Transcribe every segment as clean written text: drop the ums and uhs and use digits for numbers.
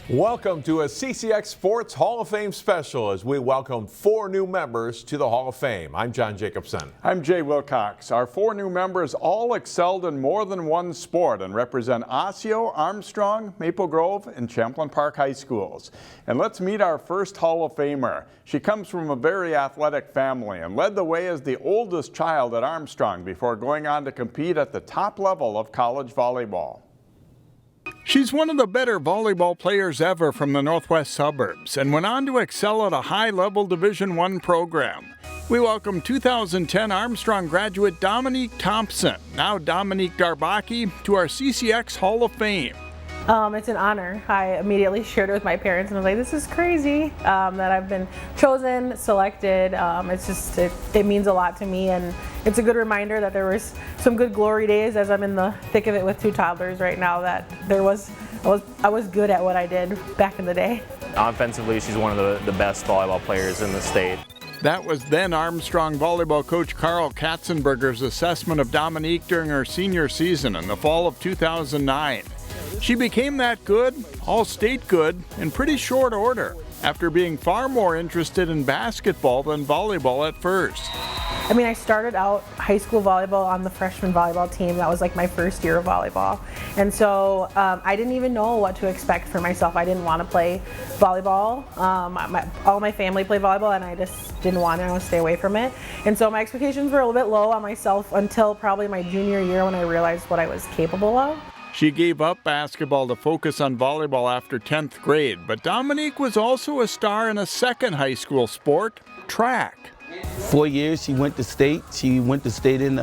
Welcome to a CCX Sports Hall of Fame special as we welcome 4 new members to the Hall of Fame. I'm John Jacobson. I'm Jay Wilcox. Our 4 new members all excelled in more than one sport and represent Osseo, Armstrong, Maple Grove, and Champlin Park High Schools. And let's meet our first Hall of Famer. She comes from a very athletic family and led the way as the oldest child at Armstrong before going on to compete at the top level of college volleyball. She's one of the better volleyball players ever from the Northwest Suburbs and went on to excel at a high-level Division I program. We welcome 2010 Armstrong graduate Dominique Thompson, now Dominique Darbaki, to our CCX Hall of Fame. It's an honor. I immediately shared it with my parents and I was like, this is crazy that I've been chosen, selected. It means a lot to me, and it's a good reminder that there was some good glory days as I'm in the thick of it with 2 toddlers right now, that I was good at what I did back in the day. Offensively, she's one of the best volleyball players in the state. That was then Armstrong volleyball coach Carl Katzenberger's assessment of Dominique during her senior season in the fall of 2009. She became that good, all-state good, in pretty short order, after being far more interested in basketball than volleyball at first. I mean, I started out high school volleyball on the freshman volleyball team. That was like my first year of volleyball. And so I didn't even know what to expect for myself. I didn't want to play volleyball. All my family played volleyball and I just didn't want to. I wanted to stay away from it. And so my expectations were a little bit low on myself until probably my junior year when I realized what I was capable of. She gave up basketball to focus on volleyball after 10th grade, but Dominique was also a star in a second high school sport, track. 4 years she went to state. She went to state in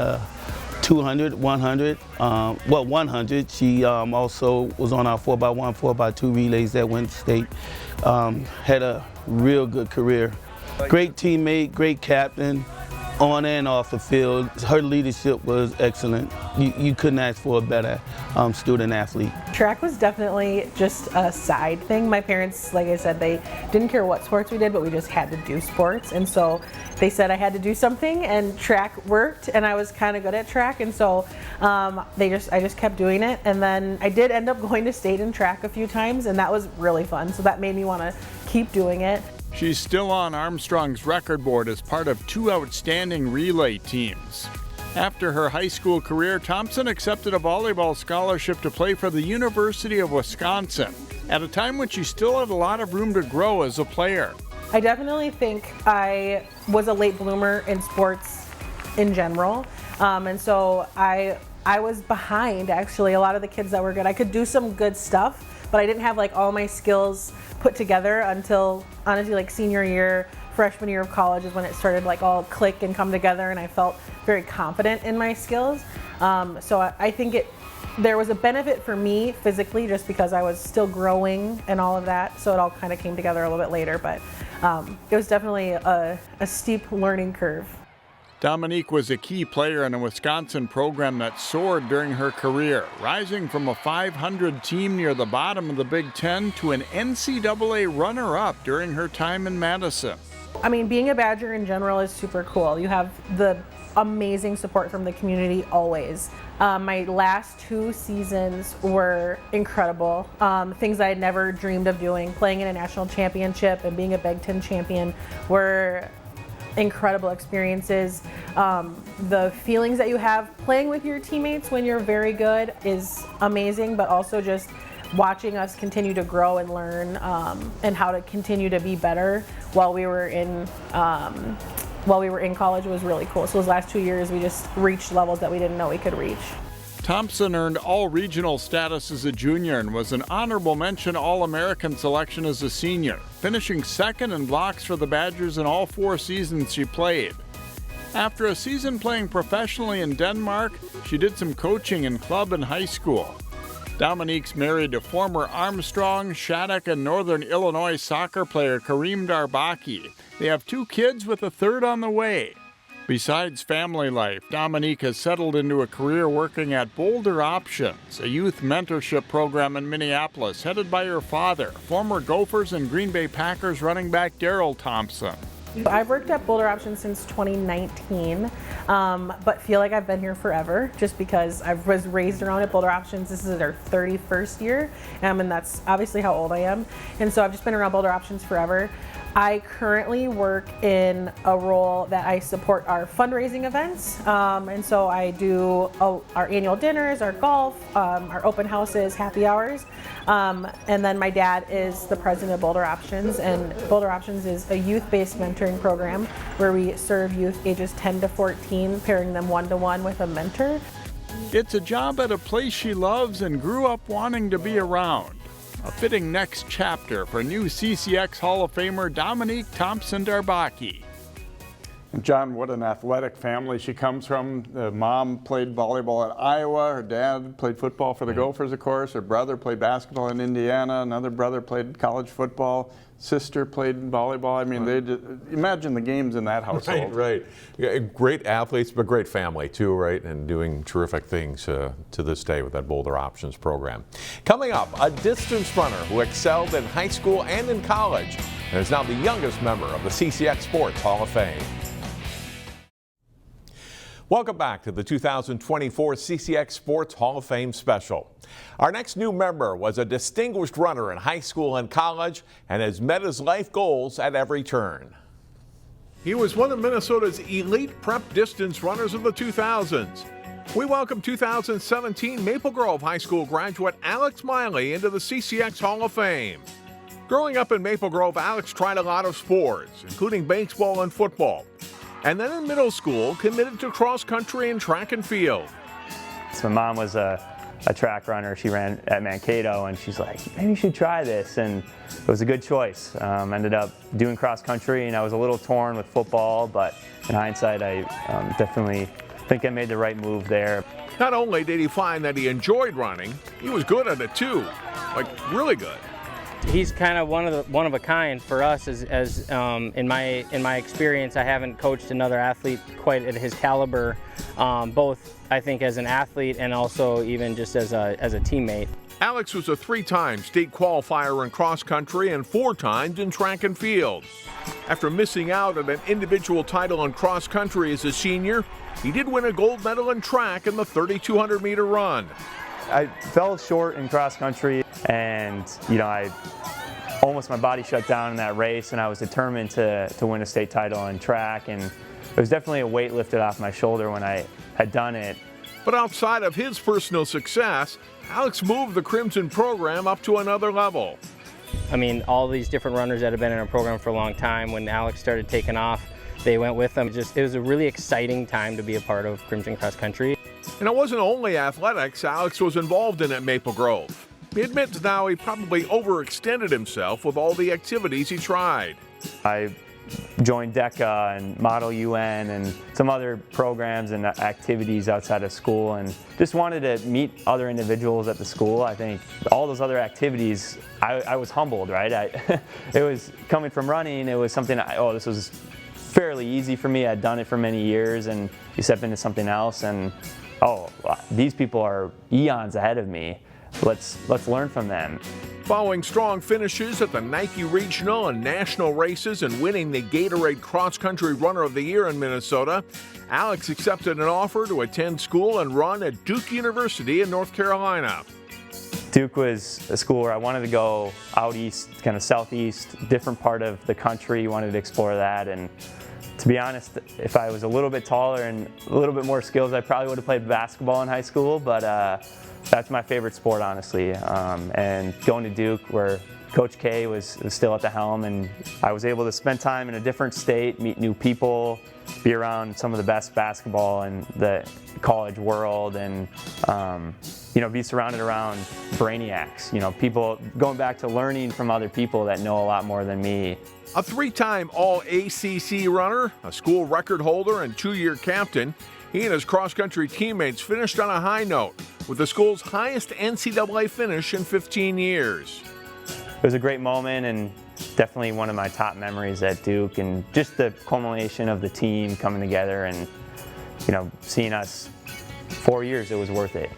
200, 100, 100. She also was on our 4x1, 4x2 relays that went to state. Had a real good career. Great teammate, great captain. On and off the field, her leadership was excellent. You couldn't ask for a better student athlete. Track was definitely just a side thing. My parents, like I said, they didn't care what sports we did, but we just had to do sports. And so they said I had to do something, and track worked, and I was kind of good at track. And so I just kept doing it. And then I did end up going to state in track a few times, and that was really fun. So that made me want to keep doing it. She's still on Armstrong's record board as part of 2 outstanding relay teams. After her high school career, Thompson accepted a volleyball scholarship to play for the University of Wisconsin, at a time when she still had a lot of room to grow as a player. I definitely think I was a late bloomer in sports in general, and so I was behind actually a lot of the kids that were good. I could do some good stuff, but I didn't have like all my skills put together until honestly like senior year, freshman year of college is when it started like all click and come together, and I felt very confident in my skills. So I think there was a benefit for me physically just because I was still growing and all of that, so it all kind of came together a little bit later, but it was definitely a steep learning curve. Dominique was a key player in a Wisconsin program that soared during her career, rising from a 500 team near the bottom of the Big Ten to an NCAA runner-up during her time in Madison. I mean, being a Badger in general is super cool. You have the amazing support from the community always. My last 2 seasons were incredible. Things I had never dreamed of doing, playing in a national championship and being a Big Ten champion were incredible experiences. The feelings that you have playing with your teammates when you're very good is amazing, but also just watching us continue to grow and learn and how to continue to be better while we were in college was really cool. So those last 2 years we just reached levels that we didn't know we could reach. Thompson earned all-regional status as a junior and was an honorable mention All-American selection as a senior, finishing second in blocks for the Badgers in all 4 seasons she played. After a season playing professionally in Denmark, she did some coaching in club and high school. Dominique's married to former Armstrong, Shattuck, and Northern Illinois soccer player Kareem Darbaki. They have 2 kids with a third on the way. Besides family life, Dominique has settled into a career working at Boulder Options, a youth mentorship program in Minneapolis headed by her father, former Gophers and Green Bay Packers running back Darryl Thompson. I've worked at Boulder Options since 2019, but feel like I've been here forever just because I was raised around at Boulder Options. This is our 31st year, and that's obviously how old I am. And so I've just been around Boulder Options forever. I currently work in a role that I support our fundraising events, and so I do our annual dinners, our golf, our open houses, happy hours, and then my dad is the president of Boulder Options, and Boulder Options is a youth-based mentoring program where we serve youth ages 10 to 14, pairing them one-to-one with a mentor. It's a job at a place she loves and grew up wanting to be around. A fitting next chapter for new CCX Hall of Famer Dominique Thompson. John, what an athletic family she comes from. The mom played volleyball at Iowa. Her dad played football for the Gophers, of course. Her brother played basketball in Indiana. Another brother played college football. Sister played volleyball. I mean, they just, imagine the games in that household. Right. Yeah, great athletes, but great family too, right? And doing terrific things to this day with that Boulder Options program. Coming up, a distance runner who excelled in high school and in college and is now the youngest member of the CCX Sports Hall of Fame. Welcome back to the 2024 CCX Sports Hall of Fame special. Our next new member was a distinguished runner in high school and college and has met his life goals at every turn. He was one of Minnesota's elite prep distance runners of the 2000s. We welcome 2017 Maple Grove High School graduate Alex Miley into the CCX Hall of Fame. Growing up in Maple Grove, Alex tried a lot of sports, including baseball and football. And then in middle school, committed to cross country and track and field. So my mom was a track runner. She ran at Mankato, and she's like, maybe you should try this. And it was a good choice. Ended up doing cross country, and I was a little torn with football, but in hindsight, I definitely think I made the right move there. Not only did he find that he enjoyed running, he was good at it too, like really good. He's kind of one of a kind for us. As in my experience, I haven't coached another athlete quite at his caliber, both I think as an athlete and also even just as a teammate. Alex was a 3-time state qualifier in cross country and 4 times in track and field. After missing out on an individual title in cross country as a senior, he did win a gold medal in track in the 3,200-meter run. I fell short in cross country, and my body shut down in that race, and I was determined to win a state title in track, and it was definitely a weight lifted off my shoulder when I had done it. But outside of his personal success, Alex moved the Crimson program up to another level. I mean, all these different runners that have been in our program for a long time, when Alex started taking off, they went with him. It was a really exciting time to be a part of Crimson Cross Country. And it wasn't only athletics Alex was involved in at Maple Grove. He admits now he probably overextended himself with all the activities he tried. I joined DECA and Model UN and some other programs and activities outside of school, and just wanted to meet other individuals at the school. I think all those other activities, I was humbled, right? It was coming from running, it was something, this was fairly easy for me. I'd done it for many years, and you step into something else and these people are eons ahead of me. Let's learn from them. Following strong finishes at the Nike Regional and National races and winning the Gatorade Cross Country Runner of the Year in Minnesota, Alex accepted an offer to attend school and run at Duke University in North Carolina. Duke was a school where I wanted to go out east, kind of southeast, different part of the country, wanted to explore that. And to be honest, if I was a little bit taller and a little bit more skills, I probably would have played basketball in high school, but that's my favorite sport, honestly. And going to Duke, where Coach K was still at the helm, and I was able to spend time in a different state, meet new people, be around some of the best basketball in the college world, and be surrounded around brainiacs, people going back to learning from other people that know a lot more than me. A 3-time All-ACC runner, a school record holder, and 2-year captain, he and his cross-country teammates finished on a high note with the school's highest NCAA finish in 15 years. It was a great moment and definitely one of my top memories at Duke, and just the culmination of the team coming together and, seeing us 4 years, it was worth it.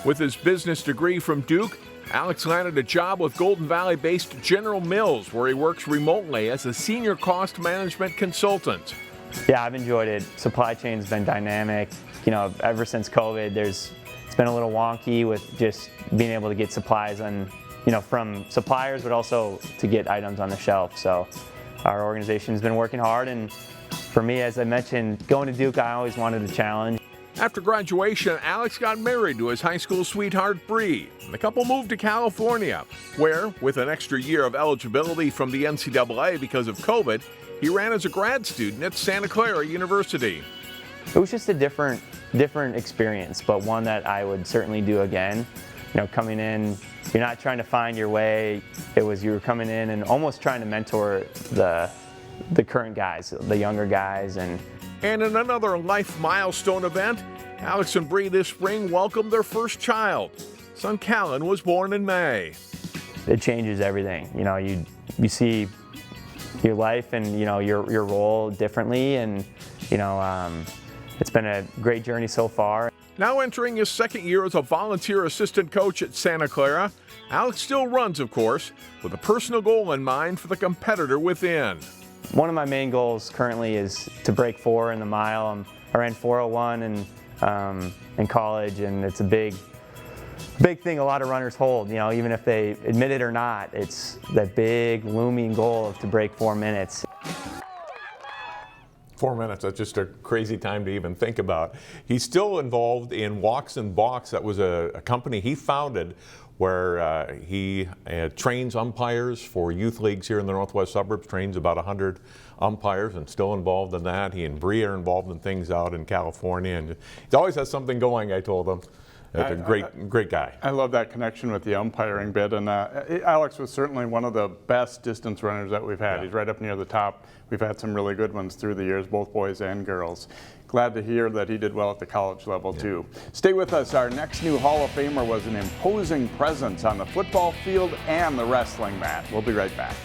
With his business degree from Duke, Alex landed a job with Golden Valley-based General Mills, where he works remotely as a senior cost management consultant. Yeah, I've enjoyed it. Supply chain's been dynamic. You know, ever since COVID, it's been a little wonky with just being able to get supplies on, you know, from suppliers, but also to get items on the shelf. So our organization's been working hard, and for me, as I mentioned, going to Duke, I always wanted a challenge. After graduation, Alex got married to his high school sweetheart, Bree. The couple moved to California, where, with an extra year of eligibility from the NCAA because of COVID, he ran as a grad student at Santa Clara University. It was just a different experience, but one that I would certainly do again. You know, coming in, you're not trying to find your way. You were coming in and almost trying to mentor the current guys, the younger guys. And in another life milestone event, Alex and Bree this spring welcomed their first child. Son Callan was born in May. It changes everything. You know, you see your life and, you know, your role differently, and, you know, it's been a great journey so far. Now entering his second year as a volunteer assistant coach at Santa Clara, Alex still runs, of course, with a personal goal in mind for the competitor within. One of my main goals currently is to break 4 in the mile. I ran 4:01 in college, and it's a big thing a lot of runners hold. You know, even if they admit it or not, it's that big looming goal of to break 4 minutes. 4 minutes, that's just a crazy time to even think about. He's still involved in Walks and Balks. That was a company he founded where he trains umpires for youth leagues here in the Northwest Suburbs, trains about 100 umpires, and still involved in that. He and Bree are involved in things out in California, and he always has something going, I told him. A great guy. I love that connection with the umpiring bit, and Alex was certainly one of the best distance runners that we've had. Yeah. He's right up near the top. We've had some really good ones through the years, both boys and girls. Glad to hear that he did well at the college level, too. Stay with us. Our next new Hall of Famer was an imposing presence on the football field and the wrestling mat. We'll be right back.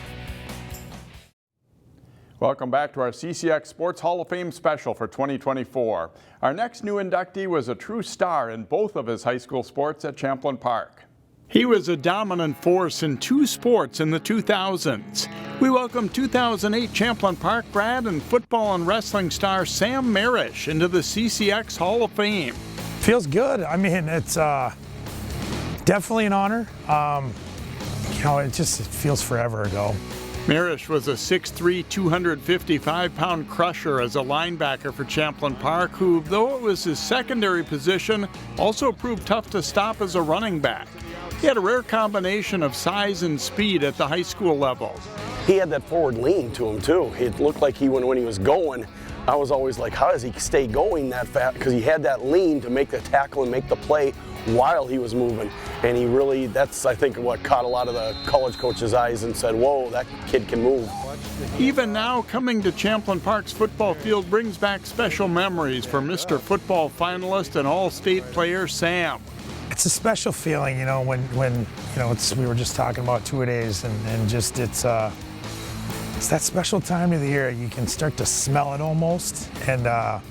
Welcome back to our CCX Sports Hall of Fame special for 2024. Our next new inductee was a true star in both of his high school sports at Champlin Park. He was a dominant force in 2 sports in the 2000s. We welcome 2008 Champlin Park grad and football and wrestling star Sam Maresh into the CCX Hall of Fame. Feels good. I mean, it's definitely an honor. You know, it feels forever ago. Marish was a 6'3", 255-pound crusher as a linebacker for Champlin Park, who, though it was his secondary position, also proved tough to stop as a running back. He had a rare combination of size and speed at the high school level. He had that forward lean to him, too. It looked like when he was going, I was always like, how does he stay going that fast? Because he had that lean to make the tackle and make the play while he was moving. And he really, that's, I think, what caught a lot of the college coaches' eyes and said, whoa, that kid can move. Even now, coming to Champlin Park's football field brings back special memories for Mr. Football finalist and all-state player Sam. It's a special feeling, you know, when you know, we were just talking about 2-a-days, and just it's that special time of the year. You can start to smell it almost, and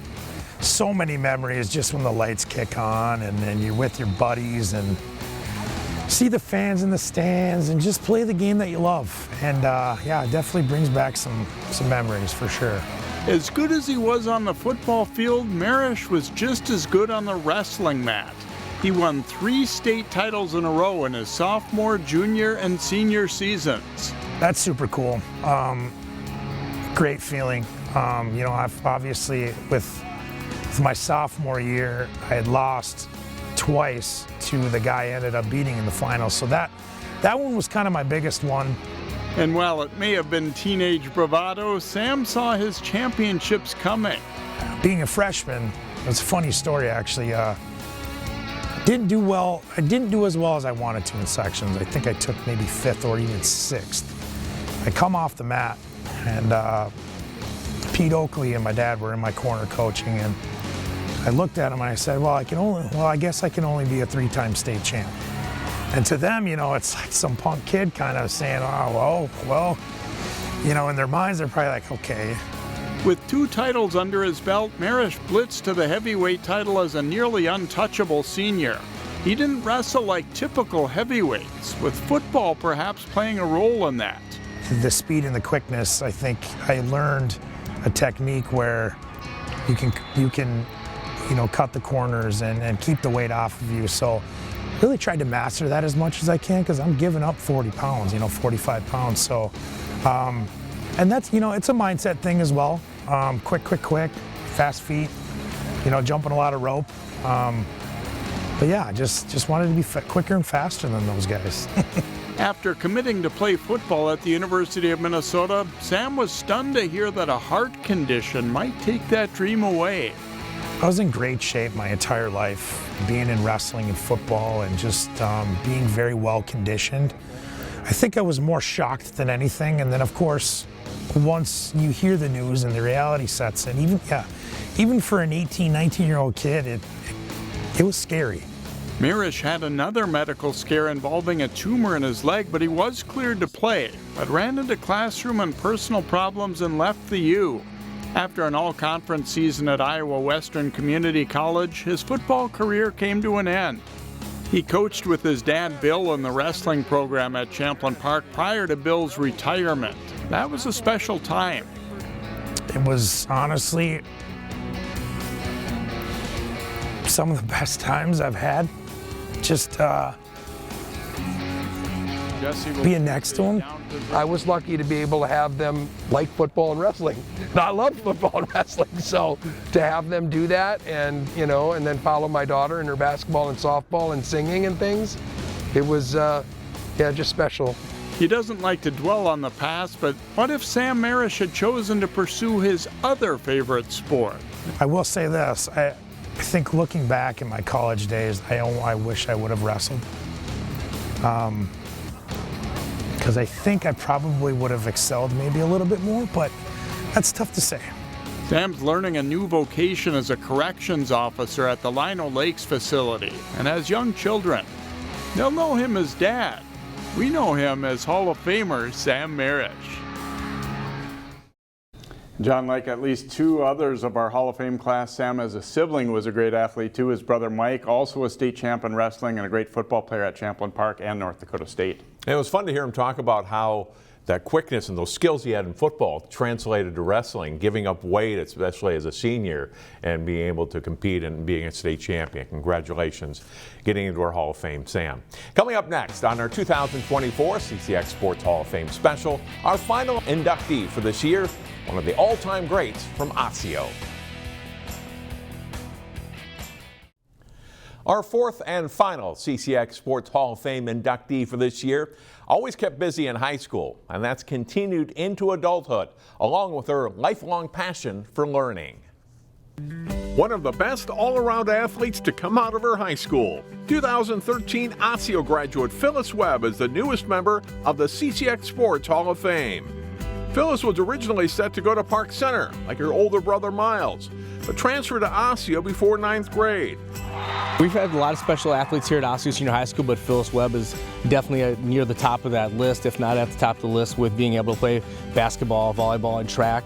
so many memories just when the lights kick on and you're with your buddies and see the fans in the stands and just play the game that you love. And yeah, it definitely brings back some memories for sure. As good as he was on the football field, Marish was just as good on the wrestling mat. He won 3 state titles in a row in his sophomore, junior, and senior seasons. That's super cool. Great feeling. You know, I've obviously with my sophomore year, I had lost twice to the guy I ended up beating in the finals. So that one was kind of my biggest one. And while it may have been teenage bravado, Sam saw his championships coming. Being a freshman, it's a funny story actually. Didn't do well. I didn't do as well as I wanted to in sections. I think I took maybe 5th or even 6th. I come off the mat, and Pete Oakley and my dad were in my corner coaching, and I looked at him and I said, well, I guess I can only be a 3-time state champ. And to them, you know, it's like some punk kid kind of saying, oh, well, you know, in their minds, they're probably like, okay. With 2 titles under his belt, Marish blitzed to the heavyweight title as a nearly untouchable senior. He didn't wrestle like typical heavyweights, with football perhaps playing a role in that. The speed and the quickness, I think I learned a technique where you can cut the corners and keep the weight off of you. So really tried to master that as much as I can, because I'm giving up 40 pounds, 45 pounds. So, and that's, it's a mindset thing as well. Quick, fast feet, jumping a lot of rope. But yeah, just wanted to be quicker and faster than those guys. After committing to play football at the University of Minnesota, Sam was stunned to hear that a heart condition might take that dream away. I was in great shape my entire life, being in wrestling and football and just being very well conditioned. I think I was more shocked than anything. And then of course, once you hear the news and the reality sets in, even for an 18, 19-year-old kid, it was scary. Marish had another medical scare involving a tumor in his leg, but he was cleared to play, but ran into classroom and personal problems and left the U. After an all-conference season at Iowa Western Community College, his football career came to an end. He coached with his dad Bill in the wrestling program at Champlin Park prior to Bill's retirement. That was a special time. It was honestly some of the best times I've had. Just being next to him. I was lucky to be able to have them like football and wrestling. I loved football and wrestling, so to have them do that and then follow my daughter in her basketball and softball and singing and things, it was just special. He doesn't like to dwell on the past, but what if Sam Maresh had chosen to pursue his other favorite sport? I will say this, I think looking back in my college days, I wish I would have wrestled. Because I think I probably would have excelled maybe a little bit more, but that's tough to say. Sam's learning a new vocation as a corrections officer at the Lino Lakes facility and has young children. They'll know him as Dad. We know him as Hall of Famer Sam Maresh. John, like at least two others of our Hall of Fame class, Sam as a sibling was a great athlete too. His brother Mike, also a state champ in wrestling and a great football player at Champlin Park and North Dakota State. And it was fun to hear him talk about how that quickness and those skills he had in football translated to wrestling, giving up weight, especially as a senior, and being able to compete and being a state champion. Congratulations getting into our Hall of Fame, Sam. Coming up next on our 2024 CCX Sports Hall of Fame special, our final inductee for this year, one of the all-time greats from Osseo. Our fourth and final CCX Sports Hall of Fame inductee for this year always kept busy in high school, and that's continued into adulthood, along with her lifelong passion for learning. One of the best all-around athletes to come out of her high school. 2013 Osseo graduate Phyllis Webb is the newest member of the CCX Sports Hall of Fame. Phyllis was originally set to go to Park Center, like her older brother Miles, but transferred to Osseo before 9th grade. We've had a lot of special athletes here at Osseo Senior High School, but Phyllis Webb is definitely near the top of that list, if not at the top of the list, with being able to play basketball, volleyball, and track,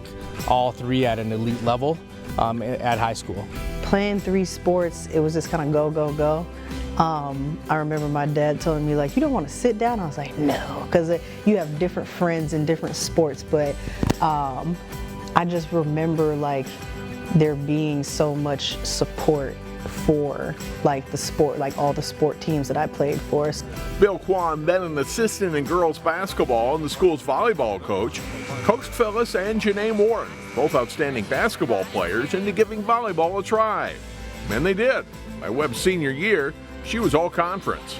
all three at an elite level at high school. Playing three sports, it was just kind of go, go, go. I remember my dad telling me, like, you don't want to sit down? I was like, no, because you have different friends in different sports, but I just remember, like, there being so much support for, like, the sport, like all the sport teams that I played for. Bill Kwan, then an assistant in girls basketball and the school's volleyball coach, coached Phyllis and Janae Warren, both outstanding basketball players, into giving volleyball a try. And they did. By Webb's senior year, she was all conference.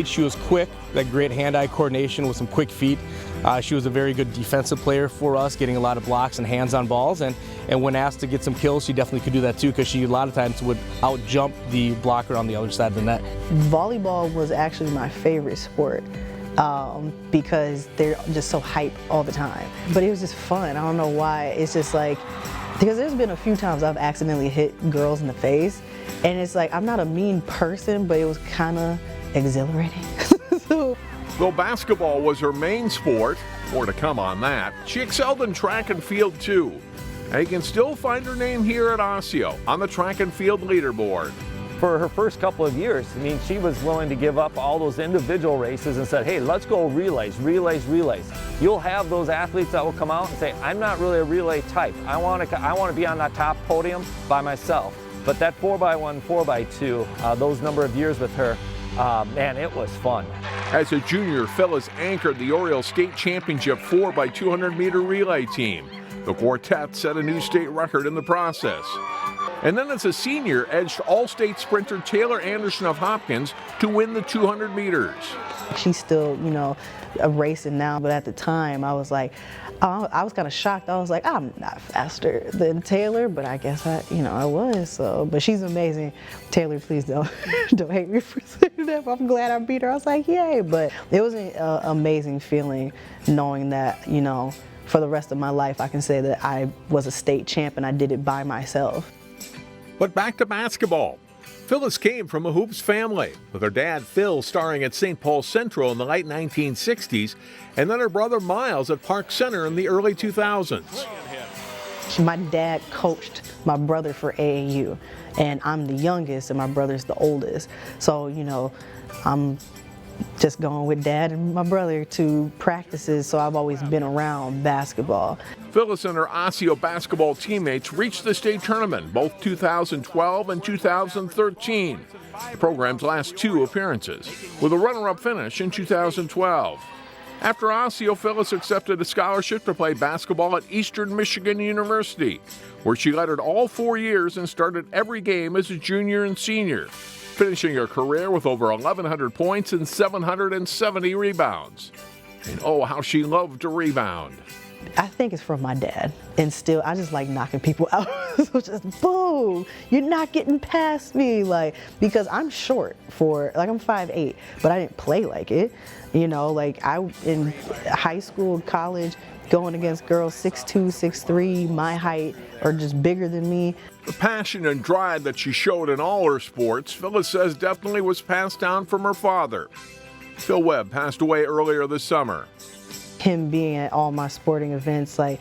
She was quick, that great hand-eye coordination with some quick feet. She was a very good defensive player for us, getting a lot of blocks and hands on balls. And when asked to get some kills, she definitely could do that too, because she a lot of times would out-jump the blocker on the other side of the net. Volleyball was actually my favorite sport because they're just so hype all the time. But it was just fun. I don't know why. It's just like, because there's been a few times I've accidentally hit girls in the face. And it's like, I'm not a mean person, but it was kind of exhilarating. Though basketball was her main sport, more to come on that, she excelled in track and field too. And you can still find her name here at Osseo on the track and field leaderboard. for her first couple of years. I mean, she was willing to give up all those individual races and said, hey, let's go relays, relays, relays. You'll have those athletes that will come out and say, I'm not really a relay type. I want to be on that top podium by myself. But that 4x1, 4x2, those number of years with her, man, it was fun. As a junior, Phyllis anchored the Orioles State Championship 4x200 meter relay team. The quartet set a new state record in the process. And then as a senior, edged All-State sprinter Taylor Anderson of Hopkins to win the 200 meters. She's still, you know, racing now, but at the time I was like, I was kind of shocked. I was like, I'm not faster than Taylor, but I guess I was. So, but she's amazing. Taylor, please don't hate me for saying that. I'm glad I beat her. I was like, yay! But it was an amazing feeling knowing that, you know, for the rest of my life, I can say that I was a state champ and I did it by myself. But back to basketball. Phyllis came from a hoops family, with her dad Phil starring at St. Paul Central in the late 1960s, and then her brother Miles at Park Center in the early 2000s. My dad coached my brother for AAU, and I'm the youngest and my brother's the oldest. So, you know, I'm just going with dad and my brother to practices, so I've always been around basketball. Phyllis and her Osseo basketball teammates reached the state tournament both 2012 and 2013, the program's last two appearances, with a runner-up finish in 2012. After Osseo, Phyllis accepted a scholarship to play basketball at Eastern Michigan University, where she lettered all 4 years and started every game as a junior and senior, finishing her career with over 1,100 points and 770 rebounds. And oh, how she loved to rebound. I think it's from my dad. And still, I just like knocking people out. So just boom, you're not getting past me. Like, because I'm short I'm 5'8", but I didn't play like it. You know, like in high school, college, going against girls 6'2", 6'3", my height, or just bigger than me. The passion and drive that she showed in all her sports, Phyllis says definitely was passed down from her father. Phil Webb passed away earlier this summer. Him being at all my sporting events, like,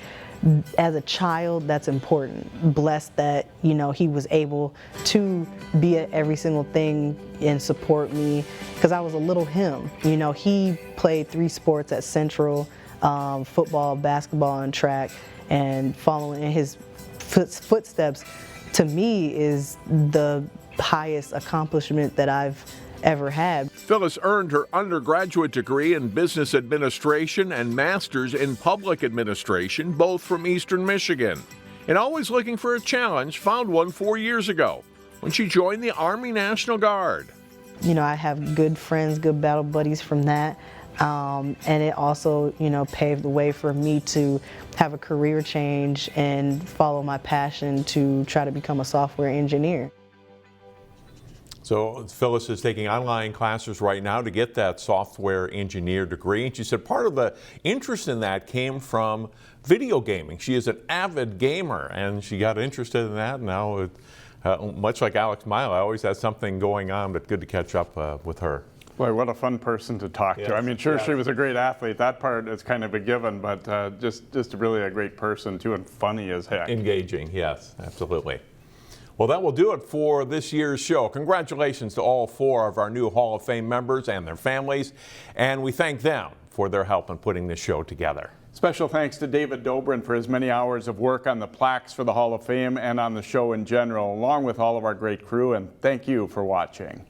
as a child, that's important. Blessed that, you know, he was able to be at every single thing and support me, because I was a little him. You know, he played 3 sports at Central, football, basketball, and track, and following in his footsteps, to me, is the highest accomplishment that I've ever had. Phyllis earned her undergraduate degree in business administration and master's in public administration, both from Eastern Michigan. And always looking for a challenge, found one 4 years ago when she joined the Army National Guard. You know, I have good friends, good battle buddies from that. And it also, you know, paved the way for me to have a career change and follow my passion to try to become a software engineer. So Phyllis is taking online classes right now to get that software engineer degree. And she said part of the interest in that came from video gaming. She is an avid gamer, and she got interested in that. Now, much like Alex Miley, always has something going on, but good to catch up with her. Boy, what a fun person to talk to. I mean, sure, she was a great athlete. That part is kind of a given, but just really a great person, too, and funny as heck. Engaging, yes, absolutely. Well, that will do it for this year's show. Congratulations to all 4 of our new Hall of Fame members and their families, and we thank them for their help in putting this show together. Special thanks to David Dobrin for his many hours of work on the plaques for the Hall of Fame and on the show in general, along with all of our great crew, and thank you for watching.